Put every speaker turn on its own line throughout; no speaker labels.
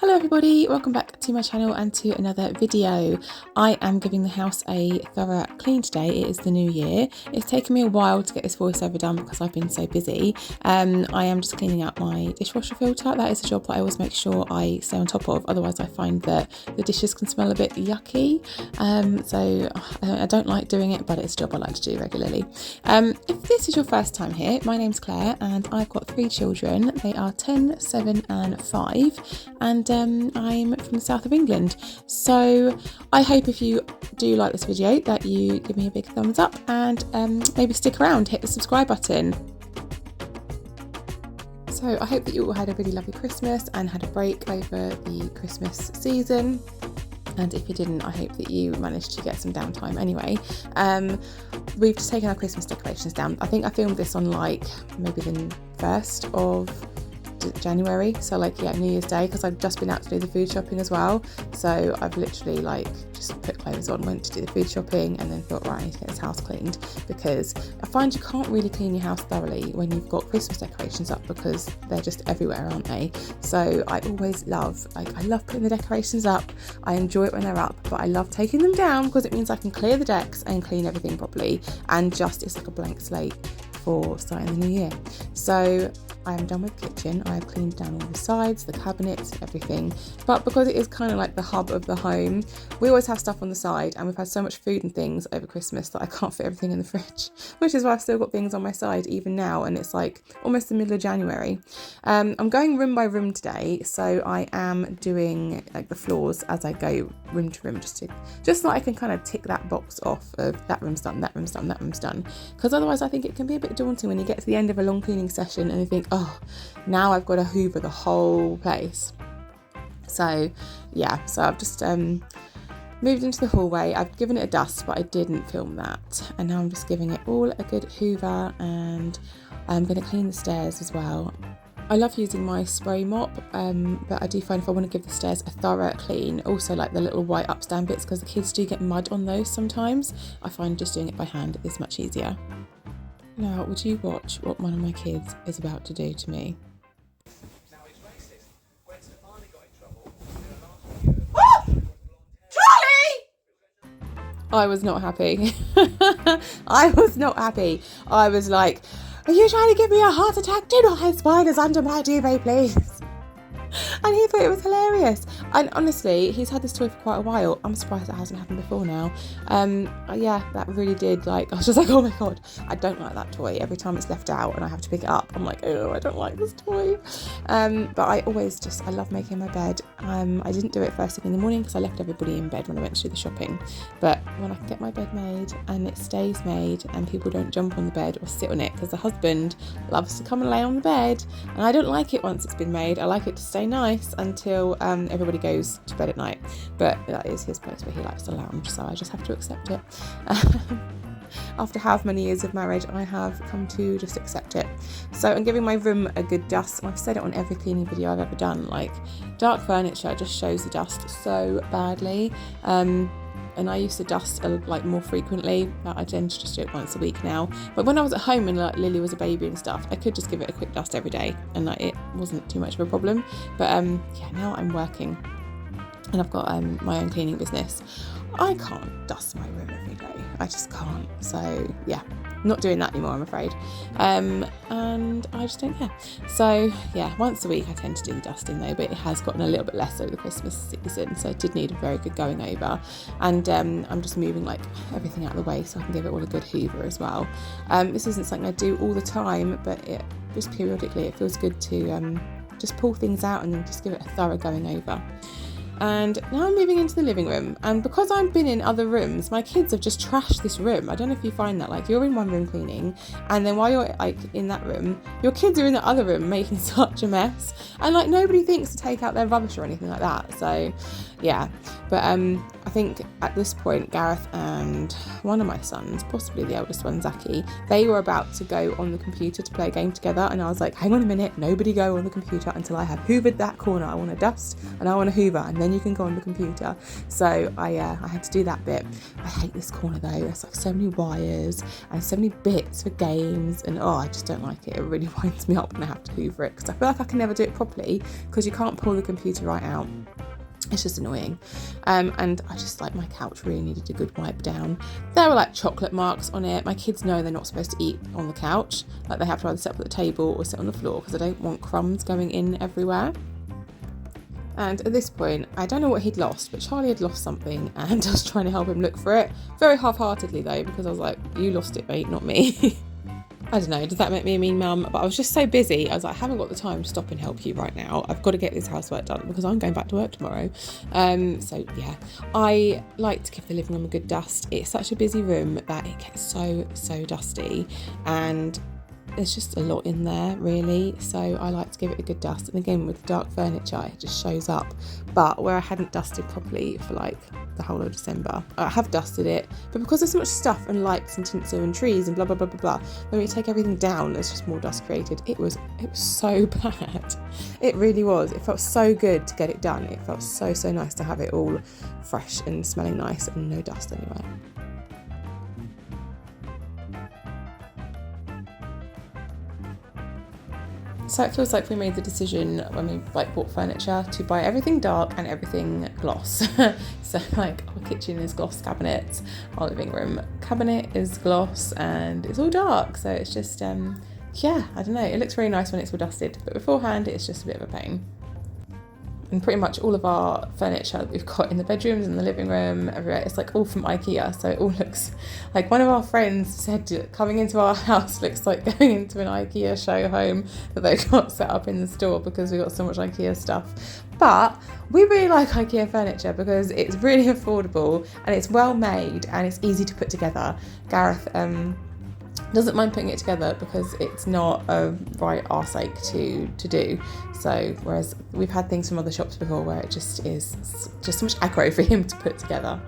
Hello everybody, welcome back to my channel and to another video. I am giving the house a thorough clean today. It is the new year. It's taken me a while to get this voiceover done because I've been so busy. I am just cleaning out my dishwasher filter. That is a job that I always make sure I stay on top of, otherwise I find that the dishes can smell a bit yucky. So I don't like doing it, but it's a job I like to do regularly. If this is your first time here, my name's Claire and I've got 3 children. They are 10, 7 and 5, and I'm from the south of England. So I hope if you do like this video that you give me a big thumbs up and maybe stick around, hit the subscribe button. So I hope that you all had a really lovely Christmas and had a break over the Christmas season. And if you didn't, I hope that you managed to get some downtime anyway. We've just taken our Christmas decorations down. I think I filmed this on like maybe the 1st of January, so New Year's Day, because I've just been out to do the food shopping as well. So I've literally just put clothes on, went to do the food shopping, and then thought, right, I need to get this house cleaned, because I find you can't really clean your house thoroughly when you've got Christmas decorations up, because they're just everywhere, aren't they? So I always love, I love putting the decorations up. I enjoy it when they're up, but I love taking them down because it means I can clear the decks and clean everything properly, and it's like a blank slate for starting the new year. So I am done with the kitchen. I have cleaned down all the sides, the cabinets, everything. But because it is kind of like the hub of the home, we always have stuff on the side, and we've had so much food and things over Christmas that I can't fit everything in the fridge, which is why I've still got things on my side even now, and it's like almost the middle of January. I'm going room by room today, so I am doing like the floors as I go room to room, just so I can kind of tick that box off of that room's done, that room's done, that room's done. Because otherwise I think it can be a bit daunting when you get to the end of a long cleaning session and you think, oh, now I've got to hoover the whole place. So yeah, so I've just moved into the hallway. I've given it a dust, but I didn't film that, and now I'm just giving it all a good hoover, and I'm going to clean the stairs as well. I love using my spray mop, but I do find if I want to give the stairs a thorough clean, also like the little white upstand bits, because the kids do get mud on those sometimes, I find just doing it by hand is much easier. Now, would you watch what one of my kids is about to do to me? I was not happy. I was not happy. I was like, are you trying to give me a heart attack? Do not have spiders under my duvet, please. And he thought it was hilarious. And honestly, he's had this toy for quite a while. I'm surprised that hasn't happened before now. Yeah, that really did, I was just like, oh my God, I don't like that toy. Every time it's left out and I have to pick it up, I'm like, oh, I don't like this toy. But I love making my bed. I didn't do it first thing in the morning because I left everybody in bed when I went to do the shopping. But when I can get my bed made and it stays made and people don't jump on the bed or sit on it, because the husband loves to come and lay on the bed, and I don't like it once it's been made. I like it to stay nice until everybody goes to bed at night, but that is his place where he likes to lounge, so I just have to accept it. After how many years of marriage, I have come to just accept it. So I'm giving my room a good dust. I've said it on every cleaning video I've ever done, dark furniture just shows the dust so badly, and I used to dust more frequently. I tend to just do it once a week now. But when I was at home and Lily was a baby and stuff, I could just give it a quick dust every day, and it wasn't too much of a problem. But yeah, now I'm working and I've got my own cleaning business. I can't dust my room every day. I just can't. So yeah, not doing that anymore, I'm afraid. And I just don't care. So yeah, once a week I tend to do the dusting though, but it has gotten a little bit less over the Christmas season, so it did need a very good going over. And I'm just moving everything out of the way so I can give it all a good hoover as well. This isn't something I do all the time, but just periodically it feels good to just pull things out and then just give it a thorough going over. And now I'm moving into the living room, and because I've been in other rooms, my kids have just trashed this room. I don't know if you find that, you're in one room cleaning, and then while you're in that room, your kids are in the other room making such a mess, and nobody thinks to take out their rubbish or anything like that. So yeah, but I think at this point Gareth and one of my sons, possibly the eldest one, Zaki, they were about to go on the computer to play a game together, and I was like, hang on a minute, nobody go on the computer until I have hoovered that corner. I want to dust and I want to hoover, and then then you can go on the computer. So I had to do that bit. I hate this corner though. There's like so many wires and so many bits for games, and I just don't like it. It really winds me up when I have to hoover it, because I feel like I can never do it properly because you can't pull the computer right out. It's just annoying. And I just like, my couch really needed a good wipe down. There were like chocolate marks on it. My kids know they're not supposed to eat on the couch. Like, they have to either sit up at the table or sit on the floor, because I don't want crumbs going in everywhere. And at this point, I don't know what he'd lost, but Charlie had lost something, and I was trying to help him look for it. Very half-heartedly though, because I was like, you lost it, mate, not me. I don't know, does that make me a mean mum? But I was just so busy. I was like, I haven't got the time to stop and help you right now. I've got to get this housework done because I'm going back to work tomorrow. So yeah, I like to give the living room a good dust. It's such a busy room that it gets so dusty, and there's just a lot in there really, so I like to give it a good dust. And again, with the dark furniture, it just shows up. But where I hadn't dusted properly for like the whole of December, I have dusted it, but because there's so much stuff and lights and tinsel and trees and blah blah blah blah blah, when you take everything down, there's just more dust created. It was so bad. It really was. It felt so good to get it done. It felt so nice to have it all fresh and smelling nice and no dust anywhere. So it feels like we made the decision when we bought furniture to buy everything dark and everything gloss. So like, our kitchen is gloss cabinets, our living room cabinet is gloss, and it's all dark. So it's just, yeah, I don't know. It looks really nice when it's all dusted, but beforehand it's just a bit of a pain. And pretty much all of our furniture that we've got in the bedrooms and the living room, everywhere, it's like all from IKEA. So it all looks like, one of our friends said coming into our house looks like going into an IKEA show home that they got set up in the store, because we got so much IKEA stuff. But we really like IKEA furniture because it's really affordable and it's well made and it's easy to put together. Gareth doesn't mind putting it together because it's not a right arseache to do. So whereas we've had things from other shops before where it just is just so much aggro for him to put together.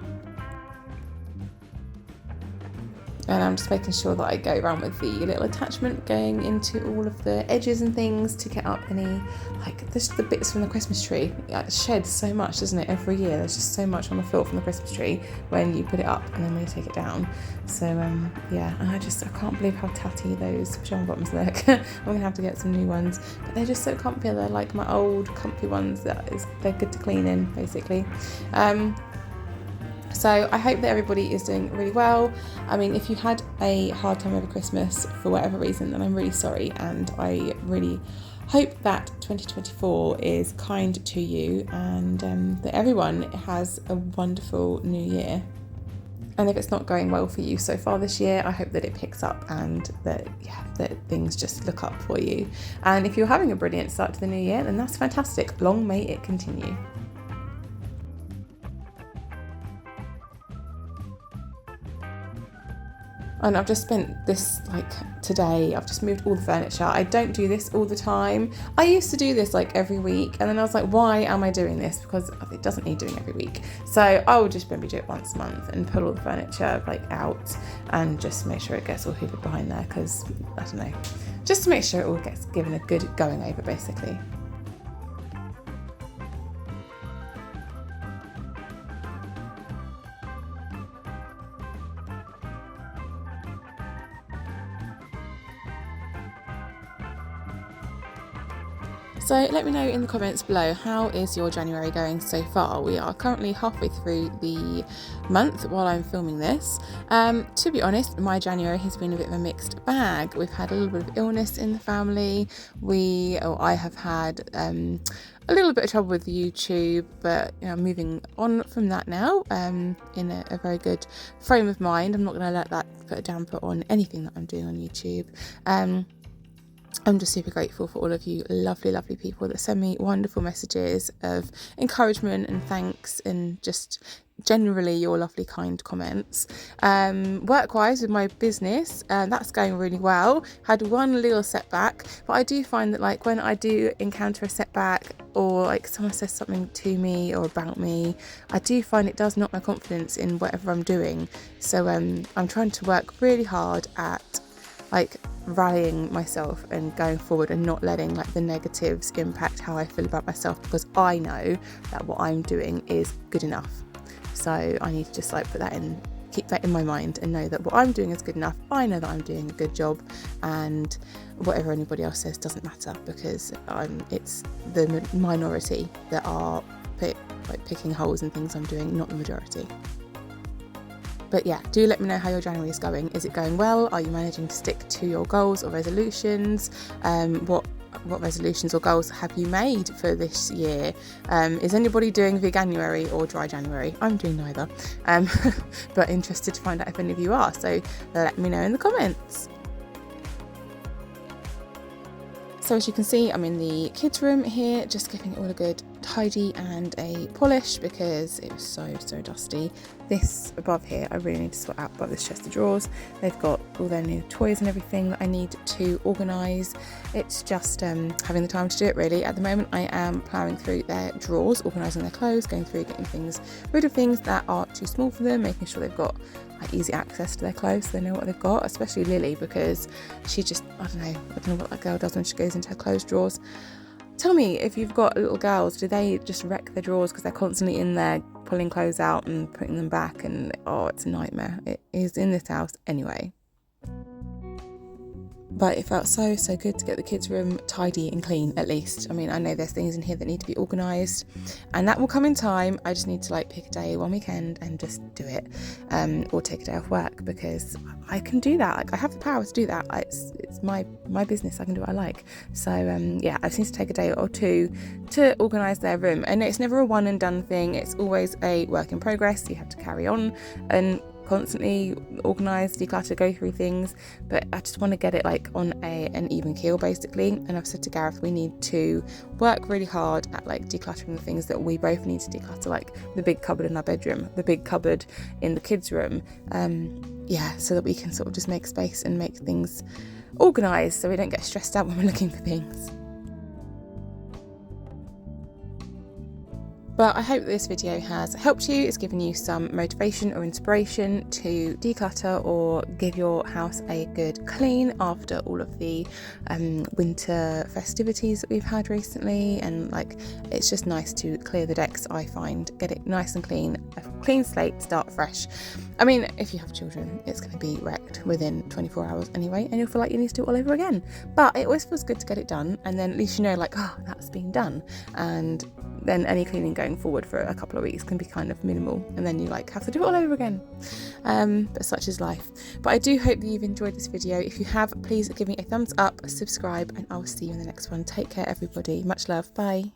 And I'm just making sure that I go around with the little attachment going into all of the edges and things to get up any, like, the bits from the Christmas tree. It sheds so much, doesn't it, every year? There's just so much on the floor from the Christmas tree when you put it up and then when you take it down. So yeah, and I can't believe how tatty those pyjama bottoms look. I'm gonna have to get some new ones, but they're just so comfy. They're like my old comfy ones they're good to clean in, basically. So I hope that everybody is doing really well. I mean, if you had a hard time over Christmas for whatever reason, then I'm really sorry, and I really hope that 2024 is kind to you, and that everyone has a wonderful new year. And if it's not going well for you so far this year, I hope that it picks up and that things just look up for you. And if you're having a brilliant start to the new year, then that's fantastic. Long may it continue. And I've just spent this, today, I've just moved all the furniture. I don't do this all the time. I used to do this every week, and then I was like, why am I doing this? Because it doesn't need doing every week. So I will just maybe do it once a month and put all the furniture out and just make sure it gets all hoovered behind there, because, I don't know, just to make sure it all gets given a good going over, basically. So let me know in the comments below, how is your January going so far? We are currently halfway through the month while I'm filming this. To be honest, my January has been a bit of a mixed bag. We've had a little bit of illness in the family. I have had a little bit of trouble with YouTube, but moving on from that now, in a very good frame of mind. I'm not going to let that put a damper on anything that I'm doing on YouTube. I'm just super grateful for all of you lovely people that send me wonderful messages of encouragement and thanks, and just generally your lovely kind comments. Work-wise with my business, that's going really well. Had one little setback, but I do find that when I do encounter a setback, or someone says something to me or about me, I do find it does knock my confidence in whatever I'm doing. So I'm trying to work really hard at rallying myself and going forward and not letting like the negatives impact how I feel about myself, because I know that what I'm doing is good enough. So I need to just like keep that in my mind and know that what I'm doing is good enough. I know that I'm doing a good job, and whatever anybody else says doesn't matter, because it's the minority that are picking holes in things I'm doing, not the majority. But yeah, do let me know how your January is going. Is it going well? Are you managing to stick to your goals or resolutions? What resolutions or goals have you made for this year? Is anybody doing Veganuary or Dry January? I'm doing neither, but interested to find out if any of you are. So let me know in the comments. So as you can see, I'm in the kids' room here, just giving it all a good tidy and a polish, because it was so dusty. This above here I really need to sort out, above this chest of drawers. They've got all their new toys and everything that I need to organise. It's just having the time to do it really. At the moment I am ploughing through their drawers, organising their clothes, going through getting rid of things that are too small for them, making sure they've got easy access to their clothes so they know what they've got, especially Lily, because she just, I don't know what that girl does when she goes into her clothes drawers. Tell me, if you've got little girls, do they just wreck their drawers because they're constantly in there pulling clothes out and putting them back, and it's a nightmare. It is in this house anyway. But it felt so good to get the kids' room tidy and clean, at least. I mean, I know there's things in here that need to be organised, and that will come in time. I just need to like pick a day one weekend and just do it, or take a day off work, because I can do that. Like, I have the power to do that. It's my business. I can do what I like. So yeah, I just need to take a day or two to organise their room. And it's never a one and done thing. It's always a work in progress. You have to carry on and constantly organise, declutter, go through things, but I just want to get it like on an even keel basically. And I've said to Gareth, we need to work really hard at like decluttering the things that we both need to declutter, like the big cupboard in our bedroom, the big cupboard in the kids' room, so that we can sort of just make space and make things organised, so we don't get stressed out when we're looking for things. But I hope this video has helped you. It's given you some motivation or inspiration to declutter or give your house a good clean after all of the winter festivities that we've had recently. And like, it's just nice to clear the decks, I find, get it nice and clean, a clean slate, start fresh. I mean, if you have children, it's going to be wrecked within 24 hours anyway, and you'll feel like you need to do it all over again. But it always feels good to get it done, and then at least you know, like, oh, that's been done. And then any cleaning going forward for a couple of weeks can be kind of minimal, and then you like have to do it all over again. But such is life. But I do hope that you've enjoyed this video. If you have, please give me a thumbs up, subscribe, and I'll see you in the next one. Take care, everybody. Much love. Bye.